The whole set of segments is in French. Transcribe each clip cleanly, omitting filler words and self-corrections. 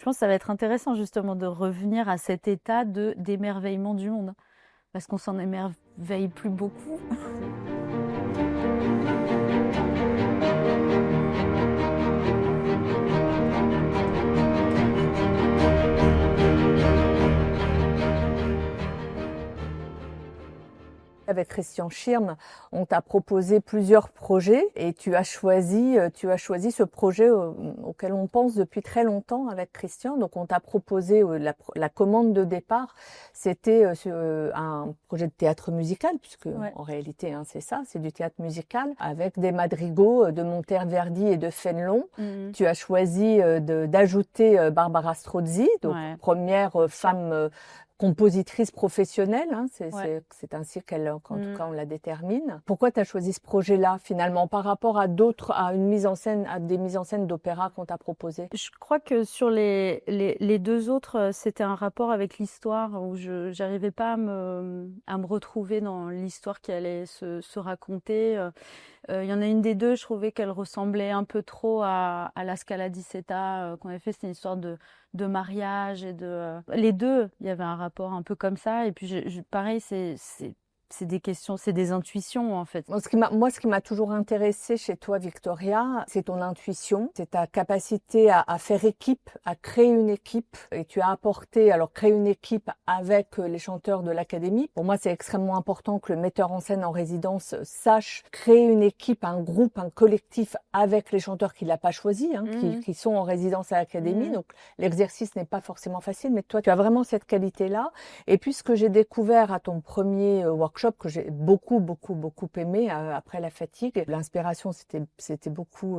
Je pense que ça va être intéressant justement de revenir à cet état d'émerveillement du monde, parce qu'on s'en émerveille plus beaucoup. Avec Christian Schirm, on t'a proposé plusieurs projets et tu as choisi ce projet auquel on pense depuis très longtemps avec Christian. Donc on t'a proposé la commande de départ, c'était un projet de théâtre musical, puisque Ouais. en réalité c'est ça, c'est du théâtre musical, avec des madrigaux de Monteverdi et de Fénelon. Tu as choisi d'ajouter Barbara Strozzi, donc Ouais. première femme compositrice professionnelle, Ouais. c'est ainsi qu'en tout cas on la détermine. Pourquoi tu as choisi ce projet-là finalement par rapport à des mises en scène d'opéra qu'on t'a proposé? Je crois que sur les deux autres, c'était un rapport avec l'histoire où je n'arrivais pas à me retrouver dans l'histoire qui allait se raconter. Il y en a une des deux, je trouvais qu'elle ressemblait un peu trop à la Scala di Seta qu'on avait fait. C'était une histoire de mariage les deux, il y avait un rapport un peu comme ça. Et puis pareil, c'est des questions, c'est des intuitions en fait. Moi, ce qui m'a toujours intéressé chez toi, Victoria, c'est ton intuition, c'est ta capacité à faire équipe, à créer une équipe. Et tu as apporté, alors créer une équipe avec les chanteurs de l'académie. Pour moi, c'est extrêmement important que le metteur en scène en résidence sache créer une équipe, un groupe, un collectif avec les chanteurs qu'il n'a pas choisis, qui sont en résidence à l'académie. Donc, l'exercice n'est pas forcément facile, mais toi, tu as vraiment cette qualité-là. Et puis, ce que j'ai découvert à ton premier workshop, que j'ai beaucoup aimé après la fatigue. L'inspiration, c'était beaucoup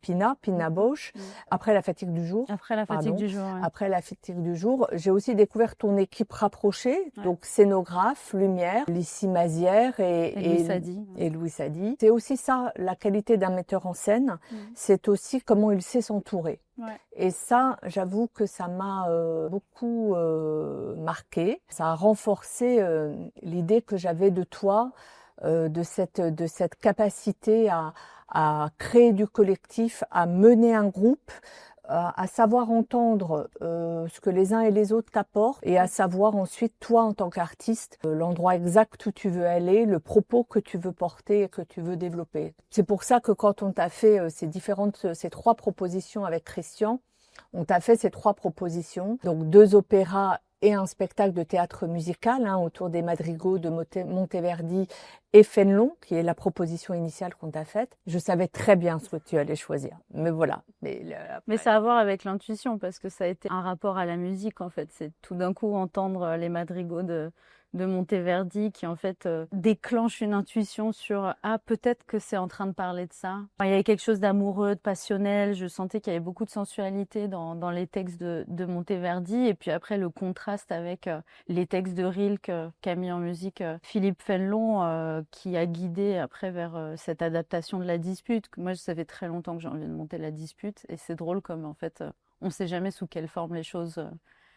Pina Bausch. Après la fatigue du jour. Après la fatigue du jour, ouais. Après la fatigue du jour, j'ai aussi découvert ton équipe rapprochée, donc scénographe, lumière, Lucie Mazière et Louis Sadi. C'est aussi ça, la qualité d'un metteur en scène, c'est aussi comment il sait s'entourer. Ouais. Et ça, j'avoue que ça m'a beaucoup marqué. Ça a renforcé l'idée que j'avais de toi, de cette capacité à créer du collectif, à mener un groupe, à savoir entendre ce que les uns et les autres t'apportent et à savoir ensuite, toi en tant qu'artiste, l'endroit exact où tu veux aller, le propos que tu veux porter et que tu veux développer. C'est pour ça que quand on t'a fait ces trois propositions avec Christian, on t'a fait ces trois propositions, donc 2 opéras et un spectacle de théâtre musical autour des madrigaux de Monteverdi et Fénelon, qui est la proposition initiale qu'on t'a faite. Je savais très bien ce que tu allais choisir, mais voilà. Mais ça a à voir avec l'intuition, parce que ça a été un rapport à la musique en fait. C'est tout d'un coup entendre les madrigaux de Monteverdi qui en fait déclenche une intuition sur peut-être que c'est en train de parler de ça. Enfin, il y avait quelque chose d'amoureux, de passionnel. Je sentais qu'il y avait beaucoup de sensualité dans les textes de Monteverdi, et puis après le contraste avec les textes de Rilke qu'a mis en musique Philippe Fénelon, qui a guidé après vers cette adaptation de La Dispute. Moi, ça fait très longtemps que j'ai envie de monter La Dispute, et c'est drôle comme en fait on ne sait jamais sous quelle forme les choses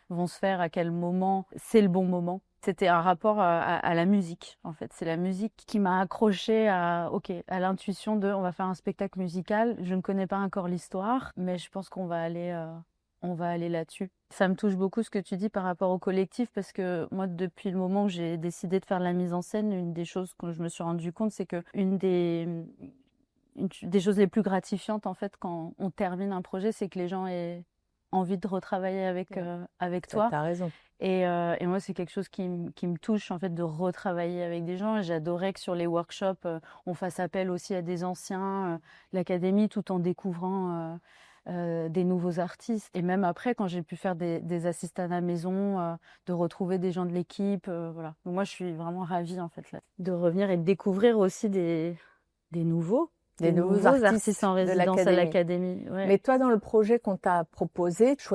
vont se faire, à quel moment c'est le bon moment. C'était un rapport à la musique, en fait. C'est la musique qui m'a accrochée à l'intuition de on va faire un spectacle musical. Je ne connais pas encore l'histoire, mais je pense qu'on va aller là-dessus. Ça me touche beaucoup ce que tu dis par rapport au collectif, parce que moi, depuis le moment où j'ai décidé de faire de la mise en scène, une des choses que je me suis rendu compte, c'est que une des choses les plus gratifiantes, en fait, quand on termine un projet, c'est que les gens aient envie de retravailler avec toi. T'as raison. Et moi, c'est quelque chose qui me touche, en fait, de retravailler avec des gens. Et j'adorais que sur les workshops, on fasse appel aussi à des anciens de l'académie, tout en découvrant des nouveaux artistes. Et même après, quand j'ai pu faire des assistanats à la maison, de retrouver des gens de l'équipe, voilà. Donc moi, je suis vraiment ravie, en fait, là, de revenir et de découvrir aussi des nouveaux. Des nouveaux artistes en de résidence à l'académie. l'académie. Ouais. Mais toi, dans le projet qu'on t'a proposé, tu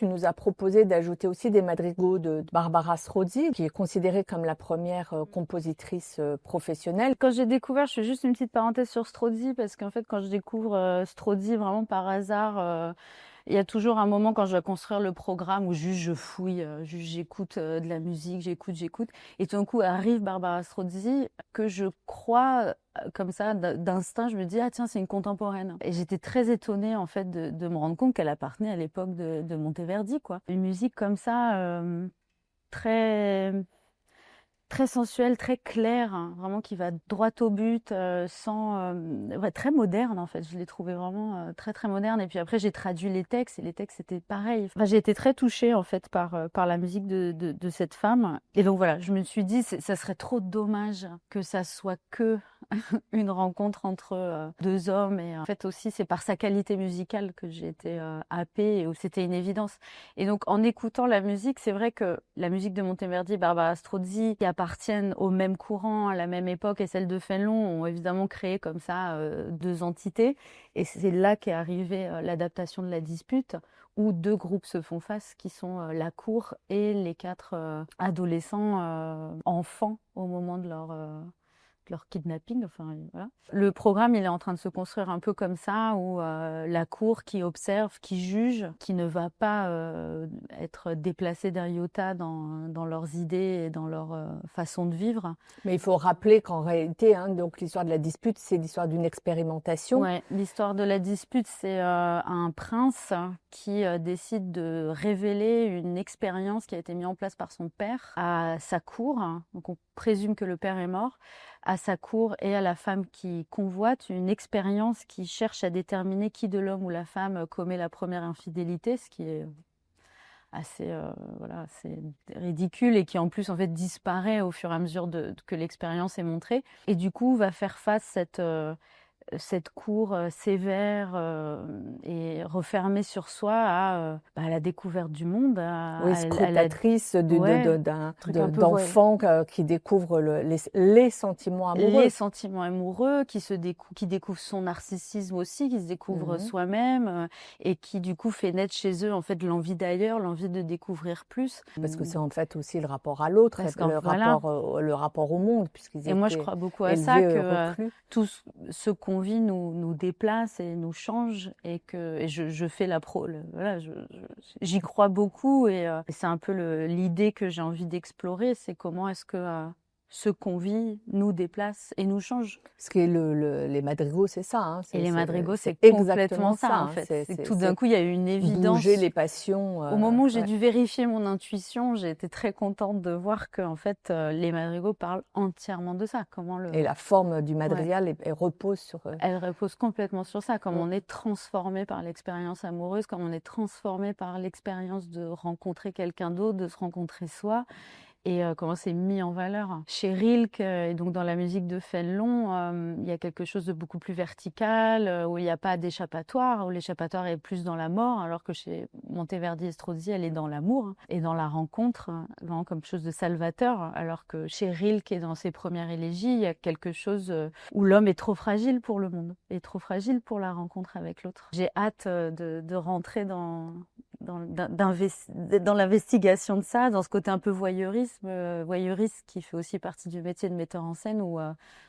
nous as proposé d'ajouter aussi des madrigaux de Barbara Strozzi, qui est considérée comme la première compositrice professionnelle. Quand j'ai découvert, je fais juste une petite parenthèse sur Strozzi, parce qu'en fait, quand je découvre Strozzi vraiment par hasard, Il y a toujours un moment quand je dois construire le programme où juste je fouille, juste j'écoute de la musique, j'écoute. Et tout d'un coup arrive Barbara Strozzi que je crois comme ça d'instinct, je me dis ah tiens c'est une contemporaine. Et j'étais très étonnée en fait de me rendre compte qu'elle appartenait à l'époque de Monteverdi quoi. Une musique comme ça très très sensuelle, très claire, hein, vraiment qui va droit au but, ouais, très moderne en fait. Je l'ai trouvé vraiment très très moderne. Et puis après j'ai traduit les textes et les textes c'était pareil. Enfin, j'ai été très touchée en fait par la musique de cette femme. Et donc voilà, je me suis dit ça serait trop dommage que ça soit que une rencontre entre deux hommes. Et en fait aussi c'est par sa qualité musicale que j'ai été happée et où c'était une évidence. Et donc en écoutant la musique, c'est vrai que la musique de Monteverdi et Barbara Strozzi, qui appartiennent au même courant, à la même époque, et celle de Fénelon, ont évidemment créé comme ça deux entités. Et c'est là qu'est arrivée l'adaptation de La Dispute, où deux groupes se font face, qui sont la cour et les quatre adolescents enfants au moment de leur kidnapping. Enfin, voilà. Le programme, il est en train de se construire un peu comme ça, où la cour qui observe, qui juge, qui ne va pas être déplacée d'un iota dans leurs idées et dans leur façon de vivre. Mais il faut rappeler qu'en réalité, hein, donc l'histoire de La Dispute, c'est l'histoire d'une expérimentation. Ouais, l'histoire de La Dispute, c'est un prince qui décide de révéler une expérience qui a été mise en place par son père à sa cour. Donc on présume que le père est mort. À sa cour et à la femme qui convoite, une expérience qui cherche à déterminer qui de l'homme ou la femme commet la première infidélité, ce qui est assez, voilà, assez ridicule et qui en plus en fait disparaît au fur et à mesure que l'expérience est montrée. Et du coup va faire face cette cour sévère et refermée sur soi à la découverte du monde. Oui, scrutatrice ouais, d'enfants qui découvrent les sentiments amoureux. Les sentiments amoureux, qui découvrent son narcissisme aussi, qui se découvrent soi-même et qui du coup fait naître chez eux en fait l'envie d'ailleurs, l'envie de découvrir plus. Parce que c'est en fait aussi le rapport à l'autre, le rapport au monde, puisqu'ils étaient et moi je crois beaucoup à ça, que reclus. tout ce qu'on vit nous déplace et nous change, et je fais voilà, j'y crois beaucoup, et c'est un peu l'idée que j'ai envie d'explorer, c'est comment est-ce que ce qu'on vit nous déplace et nous change. Ce qui est les madrigaux, c'est ça. Hein, et les madrigaux, c'est complètement ça en fait. C'est tout d'un coup, il y a eu une évidence. Bouger les passions. Au moment où j'ai dû vérifier mon intuition, j'ai été très contente de voir que en fait, les madrigaux parlent entièrement de ça. Et la forme du madrigal elle repose sur... Elle repose complètement sur ça, comme on est transformé par l'expérience amoureuse, comme on est transformé par l'expérience de rencontrer quelqu'un d'autre, de se rencontrer soi. Et comment c'est mis en valeur. Chez Rilke, et donc dans la musique de Fénelon, il y a quelque chose de beaucoup plus vertical, où il n'y a pas d'échappatoire, où l'échappatoire est plus dans la mort, alors que chez Monteverdi et Strozzi, elle est dans l'amour et dans la rencontre, vraiment comme chose de salvateur, alors que chez Rilke et dans ses premières élégies, il y a quelque chose où l'homme est trop fragile pour le monde, est trop fragile pour la rencontre avec l'autre. J'ai hâte de rentrer dans l'investigation de ça, dans ce côté un peu voyeuriste qui fait aussi partie du métier de metteur en scène, où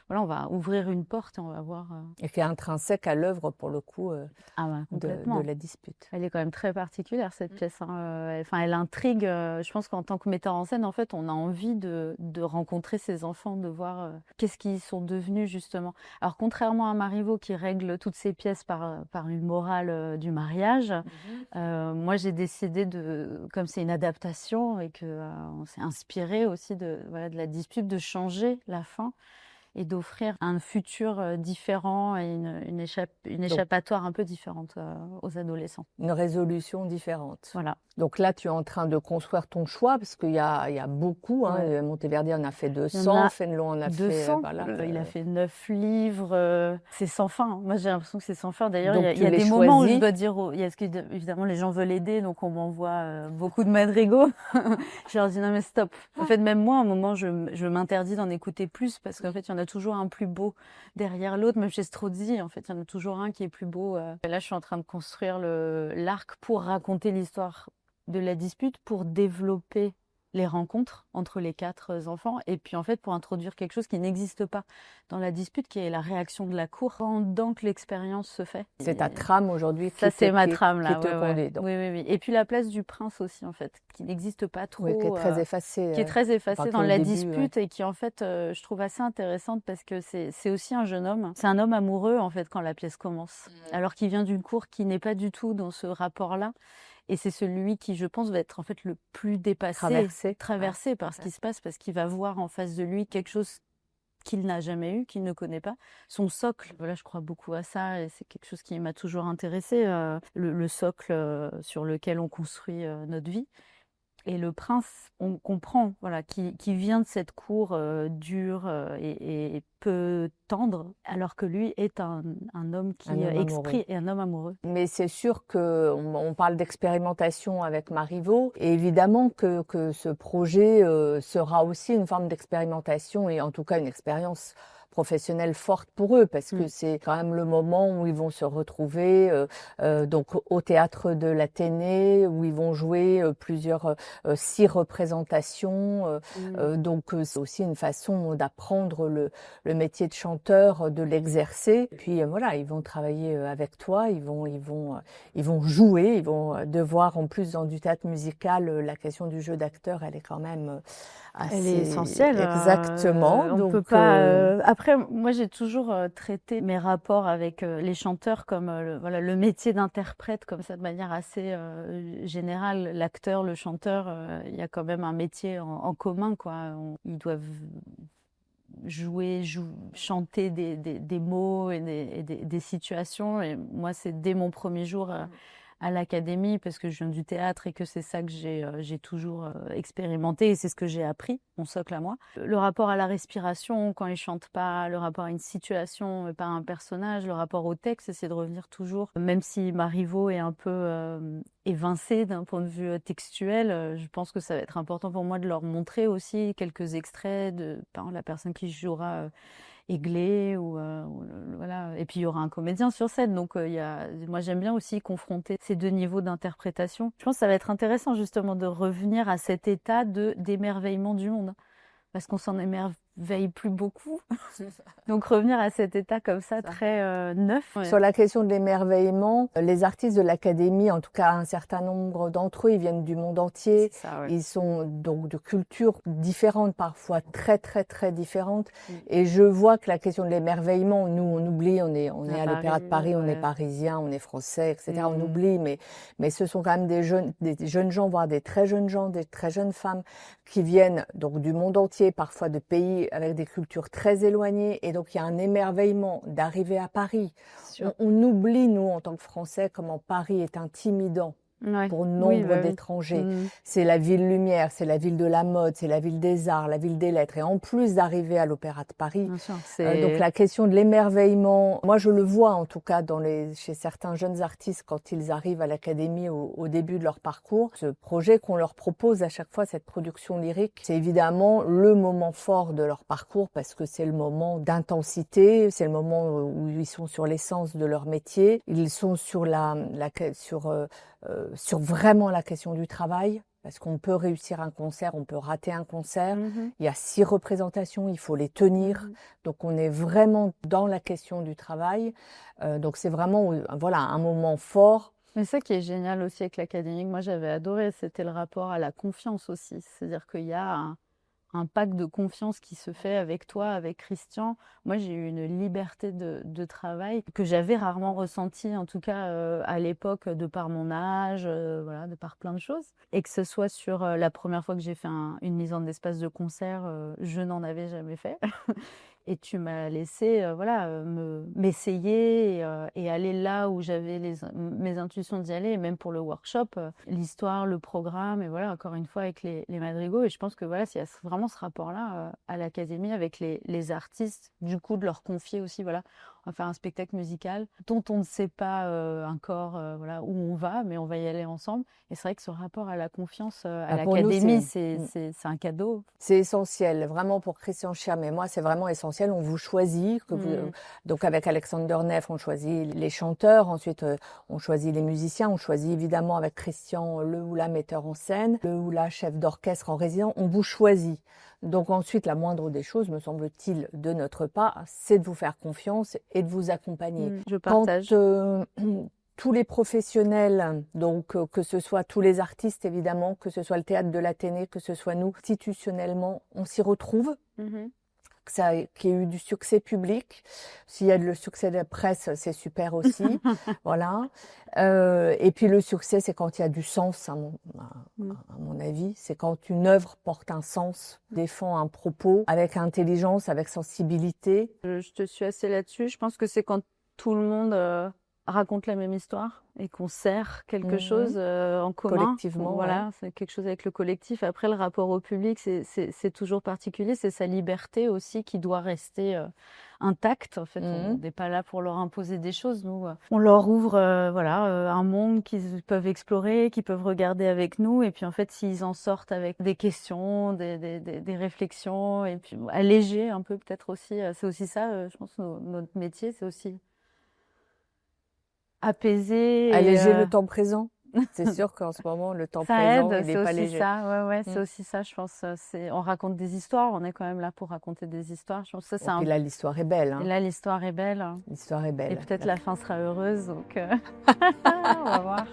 voilà, on va ouvrir une porte et on va voir. Et qui est intrinsèque à l'œuvre, pour le coup, de La Dispute. Elle est quand même très particulière, cette pièce. Hein. Enfin, elle intrigue. Je pense qu'en tant que metteur en scène, en fait, on a envie de rencontrer ces enfants, de voir qu'est-ce qu'ils sont devenus, justement. Alors, contrairement à Marivaux, qui règle toutes ses pièces par une morale du mariage, moi, j'ai décidé comme c'est une adaptation et qu'on s'est inspiré aussi de La Dispute, de changer la fin et d'offrir un futur différent et une échappatoire un peu différente aux adolescents. Une résolution différente. Voilà. Donc là, tu es en train de construire ton choix, parce qu'il y a beaucoup. Hein. Monteverdi en a fait 200, Fénelon en a 200, fait... il a fait 9 livres. C'est sans fin. Hein. Moi, j'ai l'impression que c'est sans fin. D'ailleurs, il y a des choisis. moments où je dois dire... évidemment, les gens veulent aider, donc on m'envoie beaucoup de madrigaux. Je leur dis, non mais stop. En fait, même moi, à un moment, je m'interdis d'en écouter plus, parce qu'en fait, il y en a toujours un plus beau derrière l'autre. Même chez Strozzi, en fait, il y en a toujours un qui est plus beau. Et là, je suis en train de construire l'arc pour raconter l'histoire de La Dispute, pour développer les rencontres entre les 4 enfants, et puis en fait pour introduire quelque chose qui n'existe pas dans la dispute, qui est la réaction de la cour pendant que l'expérience se fait. C'est ta trame aujourd'hui Ça, qui c'est ma trame qui là, te ouais, ouais. conduit. Donc. Oui, oui, oui. Et puis la place du prince aussi, en fait, qui n'existe pas trop, Oui, qui est très effacée. qui est très effacée dans au la début, dispute, et qui en fait, je trouve assez intéressante parce que c'est aussi un jeune homme. C'est un homme amoureux en fait quand la pièce commence, alors qu'il vient d'une cour qui n'est pas du tout dans ce rapport-là. Et c'est celui qui, je pense, va être en fait le plus dépassé, traversé par ce qui se passe, parce qu'il va voir en face de lui quelque chose qu'il n'a jamais eu, qu'il ne connaît pas. Son socle, voilà, je crois beaucoup à ça, et c'est quelque chose qui m'a toujours intéressée, le socle sur lequel on construit notre vie. Et le prince, on comprend, voilà, qui vient de cette cour dure et peu tendre, alors que lui est un homme qui exprime, et un homme amoureux. Mais c'est sûr qu'on parle d'expérimentation avec Marivaux, et évidemment que ce projet sera aussi une forme d'expérimentation, et en tout cas une expérience professionnelle forte pour eux, parce que c'est quand même le moment où ils vont se retrouver donc au théâtre de l'Athénée, où ils vont jouer 6 représentations. Donc c'est aussi une façon d'apprendre le métier de chanteur, de l'exercer. Puis voilà, ils vont travailler avec toi, ils vont jouer, ils vont devoir, en plus dans du théâtre musical, la question du jeu d'acteur, elle est quand même assez... Elle est essentielle. Exactement. On donc, peut pas. Après, moi, j'ai toujours traité mes rapports avec les chanteurs comme voilà, le métier d'interprète, comme ça, de manière assez générale. L'acteur, le chanteur, il y a quand même un métier en commun, quoi. Ils doivent jouer, chanter des mots et des situations. Et moi, c'est dès mon premier jour à l'académie, parce que je viens du théâtre et que c'est ça que j'ai toujours expérimenté, et c'est ce que j'ai appris, mon socle à moi. Le rapport à la respiration quand ils chantent pas, le rapport à une situation et pas à un personnage, le rapport au texte, c'est de revenir toujours, même si Marivaux est un peu évincé d'un point de vue textuel, je pense que ça va être important pour moi de leur montrer aussi quelques extraits de, par exemple, la personne qui jouera Aiglé, voilà. Et puis il y aura un comédien sur scène, donc moi j'aime bien aussi confronter ces deux niveaux d'interprétation. Je pense que ça va être intéressant justement de revenir à cet état d'émerveillement du monde, parce qu'on s'en émerveille plus beaucoup. Donc revenir à cet état comme ça, très neuf. Sur la question de l'émerveillement, les artistes de l'académie, en tout cas un certain nombre d'entre eux, ils viennent du monde entier. Ça, ouais. Ils sont donc de cultures différentes, parfois très très très différentes. Et je vois que la question de l'émerveillement, nous on oublie, on est à l'Opéra de Paris, on est parisien, on est français, etc. On oublie, mais ce sont quand même des jeunes gens, voire des très jeunes gens, des très jeunes femmes qui viennent donc du monde entier, parfois de pays avec des cultures très éloignées. Et donc il y a un émerveillement d'arriver à Paris. On oublie, nous, en tant que Français, comment Paris est intimidant pour nombre d'étrangers. C'est la ville lumière, c'est la ville de la mode, c'est la ville des arts, la ville des lettres. Et en plus d'arriver à l'Opéra de Paris, donc la question de l'émerveillement, moi je le vois en tout cas chez certains jeunes artistes quand ils arrivent à l'académie au début de leur parcours. Ce projet qu'on leur propose à chaque fois, cette production lyrique, c'est évidemment le moment fort de leur parcours, parce que c'est le moment d'intensité, c'est le moment où ils sont sur l'essence de leur métier. Ils sont sur sur vraiment la question du travail, parce qu'on peut réussir un concert, on peut rater un concert. Il y a 6 représentations, il faut les tenir. Donc on est vraiment dans la question du travail. Donc c'est vraiment voilà, un moment fort. Mais ça qui est génial aussi avec l'académie, que moi j'avais adoré, c'était le rapport à la confiance aussi. C'est-à-dire qu'il y a un pacte de confiance qui se fait avec toi, avec Christian. Moi, j'ai eu une liberté de travail que j'avais rarement ressentie, en tout cas à l'époque, de par mon âge, voilà, de par plein de choses. Et que ce soit sur la première fois que j'ai fait une mise en espace de concert, je n'en avais jamais fait. Et tu m'as laissé m'essayer et aller là où j'avais mes intuitions d'y aller, et même pour le workshop, l'histoire, le programme, et voilà, encore une fois avec les madrigaux. Et je pense que voilà, il y a vraiment ce rapport-là à l'académie avec les artistes, du coup de leur confier aussi, voilà, on va faire un spectacle musical dont on ne sait pas encore voilà, où on va, mais on va y aller ensemble. Et c'est vrai que ce rapport à la confiance à Pour nous, l'académie, c'est c'est un cadeau. c'est essentiel, vraiment pour Christian Scherm et moi, c'est vraiment essentiel. On vous choisit. Donc avec Alexander Neff, on choisit les chanteurs. Ensuite, on choisit les musiciens. On choisit évidemment avec Christian le ou la metteur en scène, le ou la chef d'orchestre en résident. On vous choisit. Donc ensuite, la moindre des choses, me semble-t-il, de notre part, c'est de vous faire confiance et de vous accompagner. Je partage. Quand tous les professionnels, donc que ce soit tous les artistes évidemment, que ce soit le théâtre de l'Athénée, que ce soit nous, institutionnellement, on s'y retrouve. Qu'il y ait eu du succès public. S'il y a le succès de la presse, c'est super aussi. Voilà. Et puis le succès, c'est quand il y a du sens, à mon avis. C'est quand une œuvre porte un sens, défend un propos avec intelligence, avec sensibilité. Je te suis assez là-dessus. Je pense que c'est quand tout le monde raconte la même histoire et qu'on sert quelque chose en commun. Collectivement, voilà, c'est quelque chose avec le collectif. Après, le rapport au public, c'est toujours particulier. C'est sa liberté aussi qui doit rester intacte. En fait, on n'est pas là pour leur imposer des choses. Nous, on leur ouvre un monde qu'ils peuvent explorer, qu'ils peuvent regarder avec nous. Et puis, en fait, s'ils en sortent avec des questions, des réflexions, et puis alléger un peu peut-être aussi. C'est aussi ça, je pense, notre métier, c'est aussi apaiser. Alléger le temps présent. C'est sûr qu'en ce moment, le temps présent, il n'est pas léger. Ça, ouais, c'est aussi ça, je pense. On raconte des histoires, on est quand même là pour raconter des histoires. Je pense que ça, Et là, l'histoire est belle. Et là, l'histoire est belle. L'histoire est belle. Et peut-être la fin sera heureuse, donc on va voir.